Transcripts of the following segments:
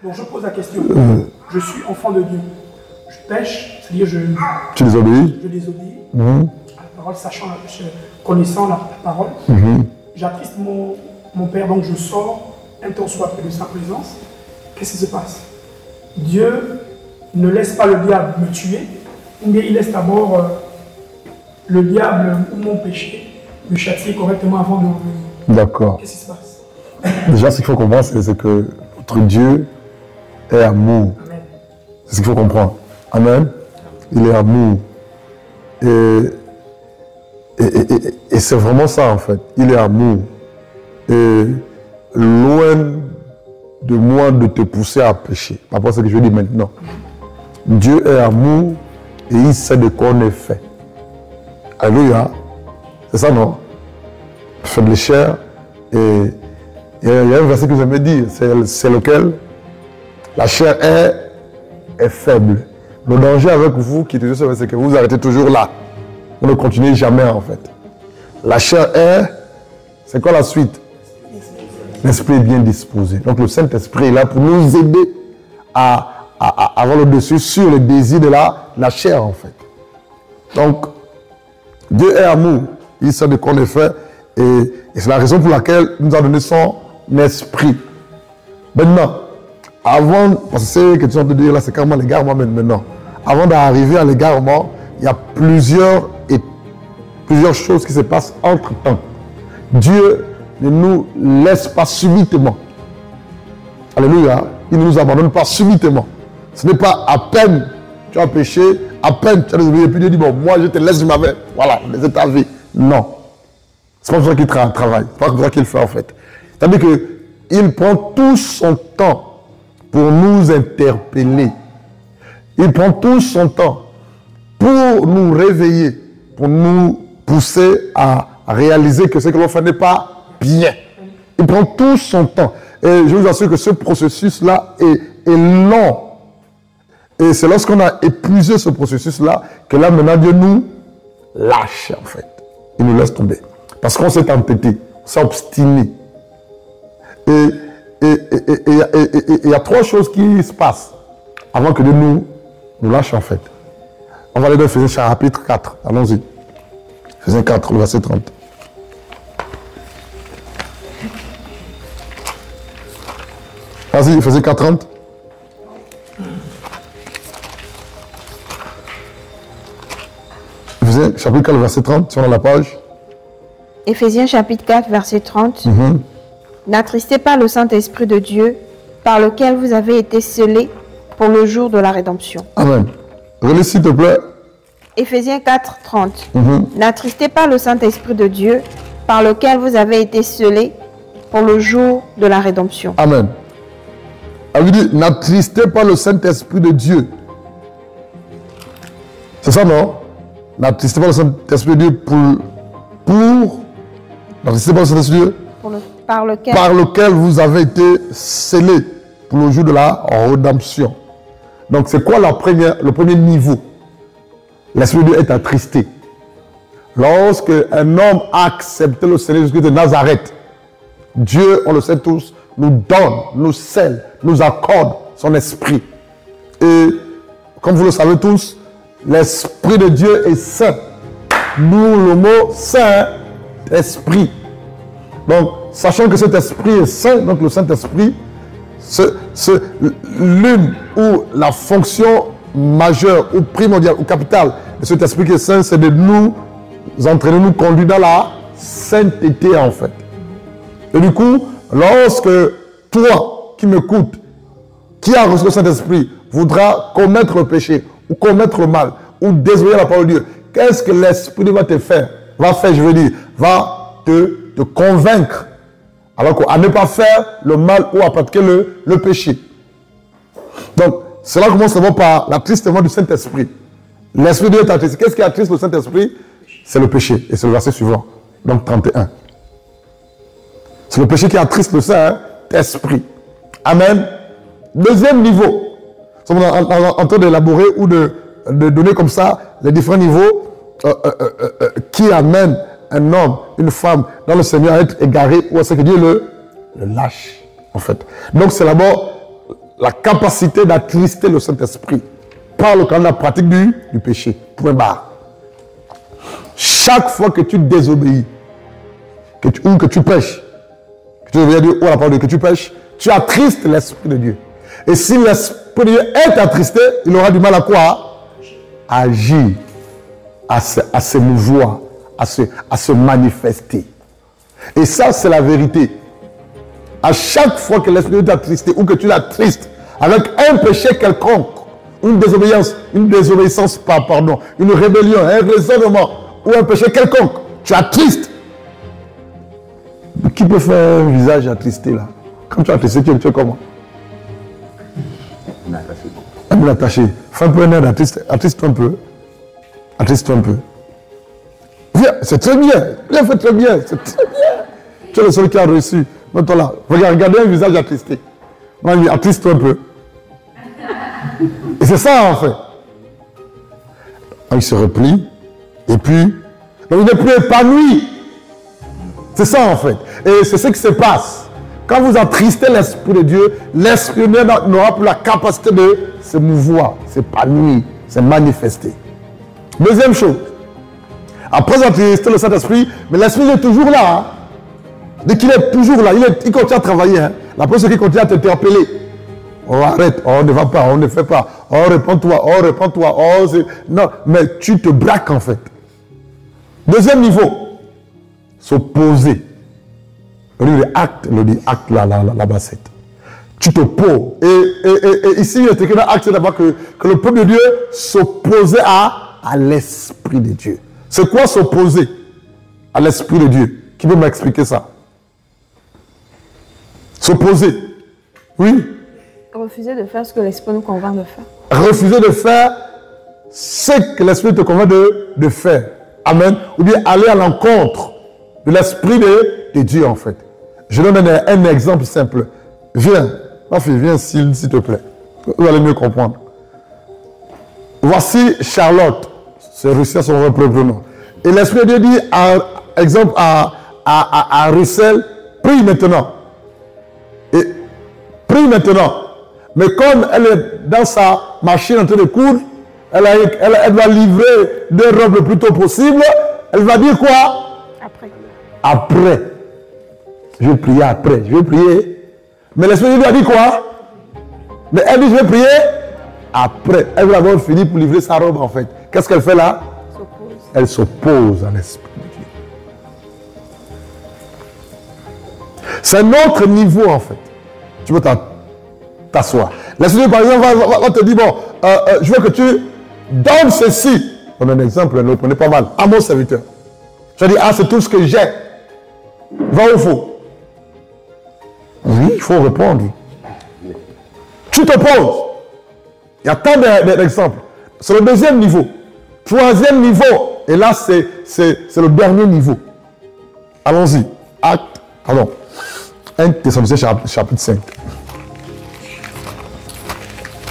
Donc je pose la question. Je suis enfant de Dieu. Je pêche, c'est-à-dire tu désobéis. Je désobéis à la parole, connaissant la parole. J'attriste mon Père, donc je sors un temps soit peu de sa présence. Qu'est-ce qui se passe? Dieu ne laisse pas le diable me tuer, ou bien il laisse d'abord le diable ou mon péché me châtier correctement avant de revenir. D'accord. Qu'est-ce qui se passe? Déjà, ce qu'il faut comprendre, c'est que notre Dieu est amour. C'est ce qu'il faut comprendre. Amen. Il est amour. Et c'est vraiment ça, en fait. Il est amour. Et loin de moi de te pousser à pécher. Par rapport à ce que je dis maintenant. Dieu est amour et il sait de quoi on est fait. Alléluia. C'est ça, non? Fait de chair. Et il y a un verset que j'aimais dire. C'est lequel? La chair est faible. Le danger avec vous qui est c'est que vous arrêtez toujours là. Vous ne continuez jamais, en fait. La chair est... C'est quoi la suite? L'esprit est bien disposé. Donc le Saint-Esprit est là pour nous aider à avoir le dessus sur le désir de la chair, en fait. Donc, Dieu est amour. Il sait de quoi on est fait. Et c'est la raison pour laquelle il nous a donné son esprit. Maintenant, avant, parce que c'est que tu es en train de dire là, c'est carrément l'égarement maintenant. Avant d'arriver à l'égarement, il y a plusieurs choses qui se passent entre temps. Dieu ne nous laisse pas subitement. Alléluia. Il ne nous abandonne pas subitement. Ce n'est pas à peine tu as péché, à peine tu as désobéi, et puis Dieu dit, bon, moi je te laisse ma vie. Voilà, laisse ta vie. Non. C'est pas pour ça qu'il travaille. C'est pas pour ça qu'il fait en fait. C'est-à-dire qu'il prend tout son temps pour nous interpeller. Il prend tout son temps pour nous réveiller, pour nous pousser à réaliser que ce que l'on fait n'est pas bien. Il prend tout son temps. Et je vous assure que ce processus-là est long. Et c'est lorsqu'on a épuisé ce processus-là que là, maintenant, Dieu nous lâche, en fait. Il nous laisse tomber. Parce qu'on s'est entêté, on s'est obstiné. Et il y a trois choses qui se passent avant que Dieu nous lâche, en fait. On va aller dans Ephésiens chapitre 4. Allons-y. Ephésiens 4, le verset 30. Vas-y, Ephésiens 4, 30. Ephésiens chapitre 4, verset 30, sur la page. Ephésiens chapitre 4, verset 30. N'attristez pas le Saint-Esprit de Dieu, par lequel vous avez été scellés pour le jour de la rédemption. Amen. Relis s'il te plaît. Ephésiens 4, 30. N'attristez pas le Saint-Esprit de Dieu, par lequel vous avez été scellés pour le jour de la rédemption. Amen. Elle veut dire, n'attristez pas le Saint-Esprit de Dieu. C'est ça, non? N'attristez pas le Saint-Esprit de Dieu n'attristez pas le Saint-Esprit de Dieu par lequel vous avez été scellés pour le jour de la rédemption. Donc, c'est quoi le premier niveau? L'Esprit de Dieu est attristé. Lorsque un homme a accepté le Seigneur Jésus-Christ de Nazareth, Dieu, on le sait tous, nous donne, nous scelle, nous accorde son esprit. Et comme vous le savez tous, l'Esprit de Dieu est saint. Nous, le mot Saint-Esprit. Donc, sachant que cet esprit est saint, donc le Saint-Esprit, l'une ou la fonction majeure ou primordiale ou capitale de cet esprit qui est saint, c'est de nous entraîner, nous conduire dans la sainteté en fait. Et du coup, lorsque toi qui m'écoutes, qui a reçu le Saint-Esprit, voudra commettre le péché ou commettre le mal ou désobéir à la parole de Dieu, qu'est-ce que l'Esprit va te faire? Va te convaincre. Alors à ne pas faire le mal ou à pratiquer le péché. Donc, cela commence d'abord par l'attristement du Saint-Esprit. L'Esprit de Dieu est attristé. Qu'est-ce qui attriste le Saint-Esprit? C'est le péché. Et c'est le verset suivant. Donc 31. C'est le péché qui attriste le Saint-Esprit. Amen. Deuxième niveau. Nous sommes en train d'élaborer ou de donner comme ça les différents niveaux qui amènent un homme, une femme dans le Seigneur à être égaré ou à ce que Dieu le lâche, en fait. Donc c'est d'abord la capacité d'attrister le Saint-Esprit par le canal de la pratique du péché. Point barre. Chaque fois que tu désobéis, ou que tu pêches, que tu désobéis à Dieu ou à la parole de Dieu, que tu pêches, tu attristes l'Esprit de Dieu. Et si l'Esprit de Dieu est attristé, il aura du mal à quoi? À agir, à se mouvoir, à se manifester. Et ça, c'est la vérité. À chaque fois que l'Esprit de Dieu est attristé ou que tu l'attristes avec un péché quelconque, une désobéissance, pardon, une rébellion, un raisonnement ou un péché quelconque, tu attristes. Qui peut faire un visage attristé là? Quand tu es attristé, tu es comment? Un attaché. Fais un peu un air attriste un peu. Attriste un peu. Viens, c'est très bien. Viens, fais très bien. C'est très bien. Tu es le seul qui a reçu. Maintenant là, regardez un visage attristé. Moi, il attriste un peu. Et c'est ça en fait. Il se replie. Et puis, donc il n'est plus épanoui. C'est ça en fait. Et c'est ce qui se passe. Quand vous attristez l'Esprit de Dieu, l'Esprit de Dieu n'aura plus la capacité de se mouvoir, s'épanouir, se manifester. Deuxième chose. Après attrister le Saint-Esprit, mais l'Esprit est toujours là. Hein. Dès qu'il est toujours là, il continue à travailler. Hein. La personne qui continue à t'interpeller. Oh, arrête, oh, on ne va pas, on ne fait pas. Oh, réponds-toi, oh, réponds-toi. Oh, non, mais tu te braques en fait. Deuxième niveau, s'opposer. Le acte la bassette. Tu te poses. Et ici, il est écrit dans Acte d'abord que le peuple de Dieu s'opposait à l'Esprit de Dieu. C'est quoi s'opposer à l'Esprit de Dieu? Qui peut m'expliquer ça? S'opposer. Oui. Refuser de faire ce que l'Esprit nous convainc de faire. Refuser de faire ce que l'Esprit te convainc de faire. Amen. Ou bien aller à l'encontre de l'Esprit de Dieu en fait. Je donne un exemple simple. Viens, ma fille, viens s'il te plaît. Vous allez mieux comprendre. Voici Charlotte. C'est Russie à son vrai nom. Et l'Esprit de Dieu dit, exemple, à Russell, prie maintenant. Et prie maintenant. Mais comme elle est dans sa machine en train de coudre, elle va livrer 2 robes le plus tôt possible. Elle va dire quoi? Après. Je vais prier après. Je vais prier. Mais l'Esprit de Dieu a dit quoi? Mais elle dit je vais prier après. Elle va avoir fini pour livrer sa robe en fait. Qu'est-ce qu'elle fait là? Elle s'oppose à l'Esprit de Dieu. C'est un autre niveau en fait. Tu peux t'asseoir. L'Esprit de Dieu par exemple va te dire bon, je veux que tu donnes ceci. On a un exemple, ne le prenez pas mal. À mon serviteur. Je dis ah c'est tout ce que j'ai. Va ou faux? Oui, il faut répondre. Tu te poses. Il y a tant d'exemples. C'est le deuxième niveau. Troisième niveau. Et là, c'est le dernier niveau. Allons-y. Acte. Pardon. 1 Thessaloniciens chapitre 5.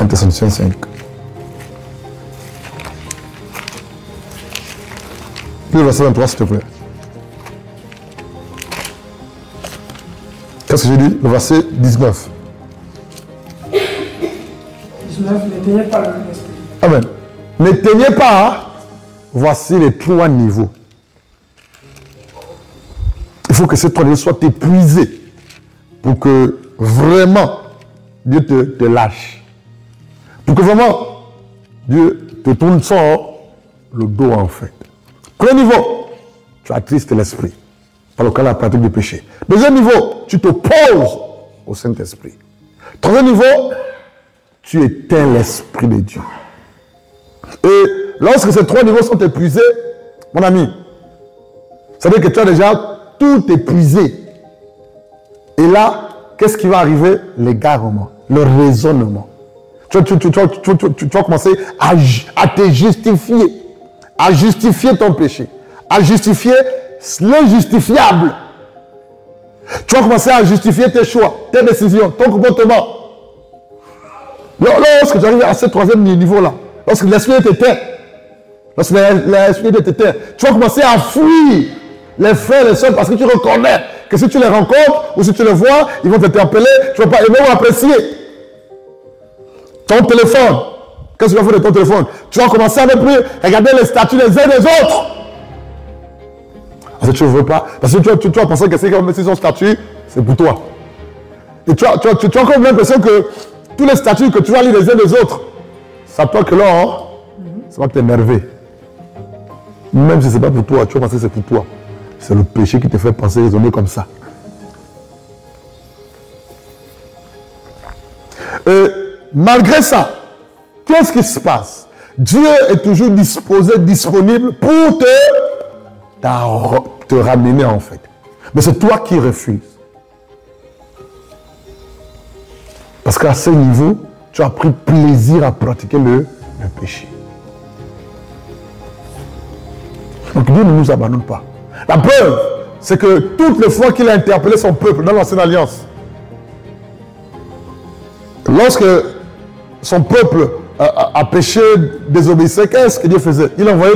1 Thessaloniciens 5. Puis le verset 23, s'il te plaît. Qu'est-ce que j'ai dit? Le verset 19. 19, n'éteignez pas l'esprit. Amen. N'éteignez pas. Hein? Voici les 3 niveaux. Il faut que ces 3 niveaux soient épuisés pour que vraiment Dieu te lâche. Pour que vraiment Dieu te tourne le dos en fait. Premier niveau, tu attristes l'esprit. Par le cas de la pratique du péché. Deuxième niveau, tu t'opposes au Saint-Esprit. Troisième niveau, tu éteins l'Esprit de Dieu. Et lorsque ces 3 niveaux sont épuisés, mon ami, ça veut dire que tu as déjà tout épuisé. Et là, qu'est-ce qui va arriver? L'égarement, le raisonnement. Tu vas commencer à te justifier, à justifier ton péché, à justifier l'injustifiable. Tu vas commencer à justifier tes choix, tes décisions, ton comportement. Lorsque tu arrives à ce 3e niveau-là, lorsque l'esprit t'éteint, tu vas commencer à fuir les frères et les sœurs parce que tu reconnais que si tu les rencontres ou si tu les vois, ils vont t'interpeller, tu ne vas pas aimer ou apprécier. Ton téléphone. Qu'est-ce que tu vas faire de ton téléphone? Tu vas commencer à ne plus regarder les statuts les uns des autres. Parce que tu ne veux pas. Parce que tu vas penser que c'est comme si son statut, c'est pour toi. Et tu as encore l'impression que tous les statuts que tu vas lire les uns des autres, ça toi que là, hein, ça va t'énerver. Même si ce n'est pas pour toi, tu vas penser que c'est pour toi. C'est le péché qui te fait penser, raisonner comme ça. Et malgré ça, qu'est-ce qui se passe? Dieu est toujours disponible pour te ramener en fait. Mais c'est toi qui refuses. Parce qu'à ce niveau, tu as pris plaisir à pratiquer le péché. Donc Dieu ne nous abandonne pas. La preuve, c'est que toutes les fois qu'il a interpellé son peuple dans l'Ancienne Alliance, lorsque son peuple a péché, désobéissait, qu'est-ce que Dieu faisait? Il envoyait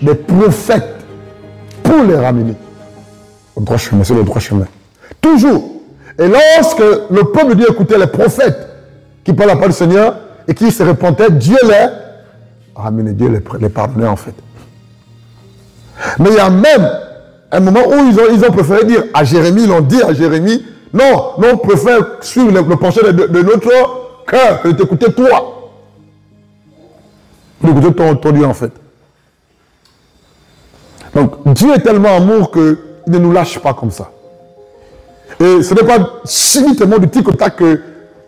des prophètes pour les ramener au droit chemin, sur le droit chemin. Toujours. Et lorsque le peuple de Dieu écoutait les prophètes qui parlaient la parole du Seigneur et qui se repentaient, Dieu les ramenait, Dieu les pardonnait en fait. Mais il y a même un moment où ils ont préféré dire à Jérémie, ils l'ont dit à Jérémie, non, on préfère suivre le penchant de notre cœur que de t'écouter toi. D'écouter ton Dieu en fait. Donc Dieu est tellement amour qu'il ne nous lâche pas comme ça. Et ce n'est pas subitement du tic au tac que,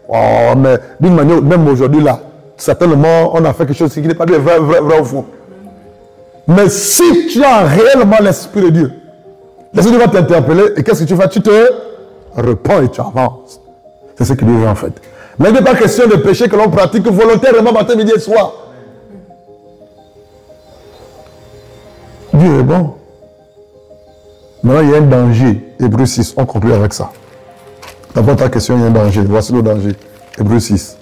oh, mais d'une manière, même aujourd'hui là, certainement on a fait quelque chose qui n'est pas vrai au fond. Mais si tu as réellement l'Esprit de Dieu, l'Esprit de Dieu va t'interpeller et qu'est-ce que tu fais? Tu te repens et tu avances. C'est ce que Dieu veut en fait. Mais il n'est pas question de péché que l'on pratique volontairement matin, midi et soir. Dieu est bon. Maintenant, il y a un danger. Hébreux 6, on conclut avec ça. D'abord ta question, il y a un danger. Voici le danger. Hébreux 6.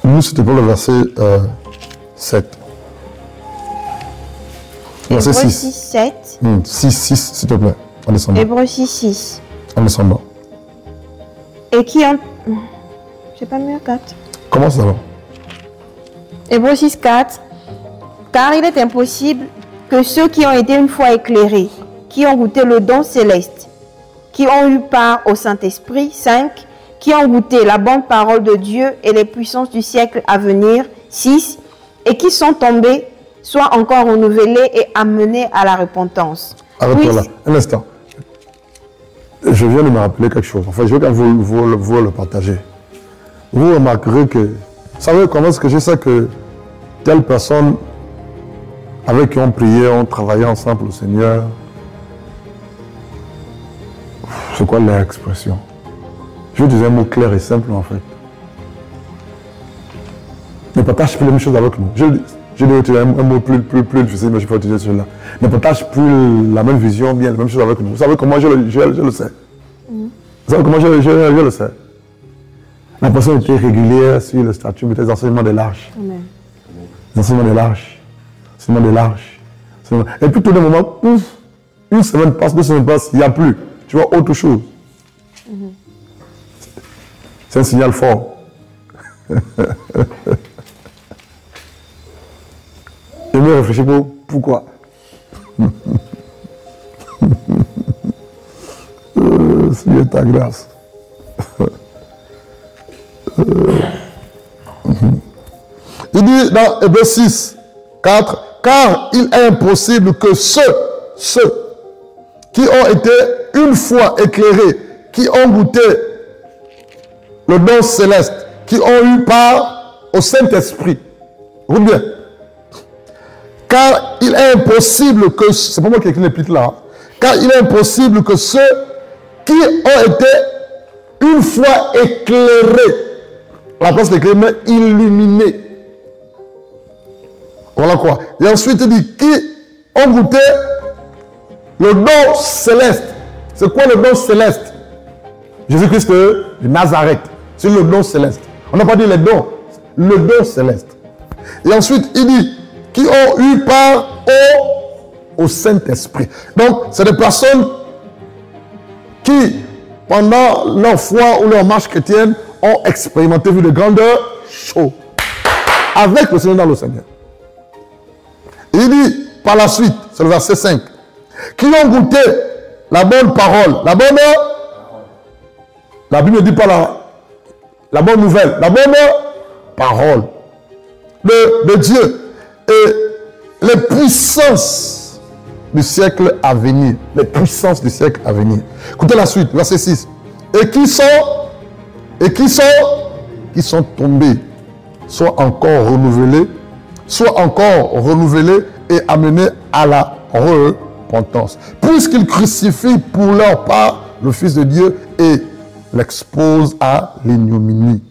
Nous, c'était pour le verset 7. Verset 6. 6, 7. 6, s'il te plaît. En descendant. Hébreux 6, 6. En descendant. Et qui en... J'ai pas mieux 4. Comment ça va? Hébreux 6, 4. Car il est impossible que ceux qui ont été une fois éclairés, qui ont goûté le don céleste, qui ont eu part au Saint-Esprit, 5, qui ont goûté la bonne parole de Dieu et les puissances du siècle à venir, 6, et qui sont tombés, soient encore renouvelés et amenés à la repentance. Arrête-toi là, un instant. Je viens de me rappeler quelque chose. Enfin, je veux vous le partager. Vous remarquerez que, vous savez comment est-ce que je sais que telle personne avec qui on priait, on travaillait ensemble pour le Seigneur. C'est quoi l'expression? Je vais dire un mot clair et simple en fait. Ne partage plus les mêmes choses avec nous. Je vais utiliser un mot plus difficile, mais je peux utiliser celui-là. Ne partage plus la même vision, bien les mêmes choses avec nous. Vous savez comment je le sais? Vous savez comment je le sais? La personne était régulière sur le statut, mais des enseignements de l'arche. Les enseignements de l'arche. Enseignements de l'arche. Et puis tout d'un moment, pouf, une semaine passe, 2 semaines passent, il n'y a plus. Tu vois autre chose. C'est un signal fort. Et mieux réfléchir pourquoi. Seigneur ta grâce. Il dit dans Hébreux 6, 4, car il est impossible que ceux qui ont été une fois éclairés, qui ont goûté le don céleste, qui ont eu part au Saint-Esprit. Écoute bien. Car il est impossible que, c'est pas moi qui écris l'épître là, car il est impossible que ceux qui ont été une fois éclairés, la place d'éclairer, mais illuminés. Voilà quoi. Et ensuite il dit, qui ont goûté le don céleste. C'est quoi le don céleste? Jésus-Christ de Nazareth. C'est le don céleste. On n'a pas dit les dons. Le don céleste. Et ensuite, il dit, qui ont eu part au Saint-Esprit. Donc, c'est des personnes qui, pendant leur foi ou leur marche chrétienne, ont expérimenté vu de grandes choses avec le Seigneur dans le Seigneur. Il dit par la suite, c'est le verset 5, qui ont goûté la bonne parole, la Bible ne dit pas la bonne nouvelle, la bonne parole de Dieu et les puissances du siècle à venir. Les puissances du siècle à venir. Écoutez la suite, verset 6. Et qui sont tombés, soit encore renouvelés et amenés à la repentance. Puisqu'ils crucifient pour leur part le Fils de Dieu et l'exposent à l'ignominie.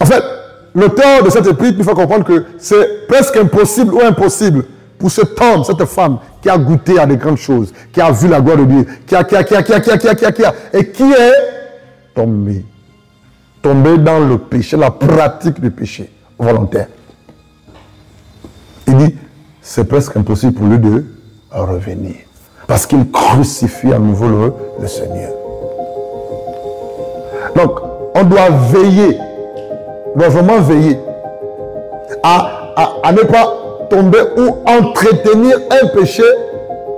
En fait, l'auteur de cette épître, il faut comprendre que c'est presque impossible ou impossible pour cet homme, cette femme qui a goûté à des grandes choses, qui a vu la gloire de Dieu, et qui est tombé dans le péché, la pratique du péché volontaire. Il dit, c'est presque impossible pour lui de revenir. Parce qu'il crucifie à nouveau le Seigneur. Donc, on doit veiller, on doit vraiment veiller à ne pas tomber ou entretenir un péché,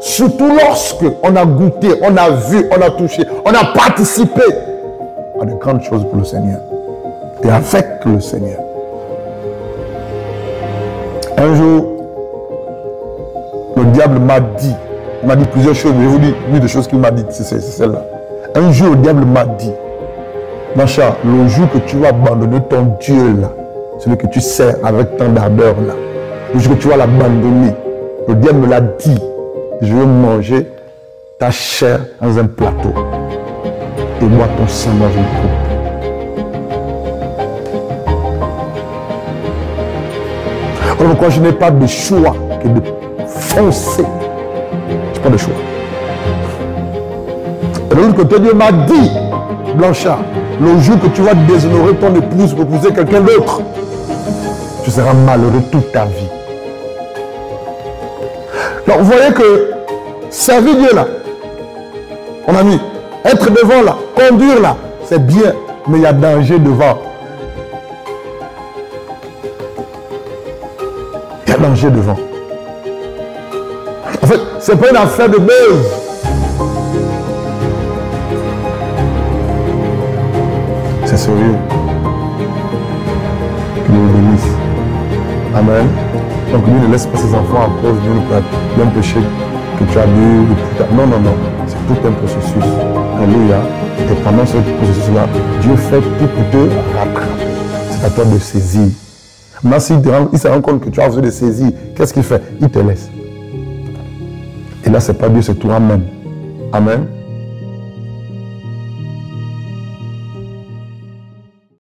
surtout lorsque on a goûté, on a vu, on a touché, on a participé à de grandes choses pour le Seigneur et avec le Seigneur. Un jour, le diable m'a dit plusieurs choses, mais je vous dis une des choses qu'il m'a dit, c'est celle-là. Un jour, le diable m'a dit, Macha, le jour que tu vas abandonner ton Dieu là, celui que tu sers avec tant d'ardeur là, le jour que tu vas l'abandonner, le diable me l'a dit, je veux manger ta chair dans un plateau et boire ton sang dans une coupe. Alors pourquoi je n'ai pas de choix que de foncer. Je n'ai pas de choix. Et de l'autre côté, Dieu m'a dit, Blanchard, le jour que tu vas déshonorer ton épouse pour épouser quelqu'un d'autre, tu seras malheureux toute ta vie. Donc vous voyez que servir Dieu là, mon ami, être devant là, conduire là, c'est bien, mais il y a danger devant. Il y a danger devant. En fait, ce n'est pas une affaire de buzz. C'est sérieux. Que Dieu nous bénisse. Amen. Donc Dieu ne laisse pas ses enfants à cause d'un péché que tu as dû. Non, non, non. C'est tout un processus. Alléluia. Et pendant ce processus-là, Dieu fait tout pour te rattraper. C'est à toi de saisir. Maintenant, s'il se rend compte que tu as besoin de saisir, qu'est-ce qu'il fait? Il te laisse. Et là, ce n'est pas Dieu, c'est toi-même. Amen.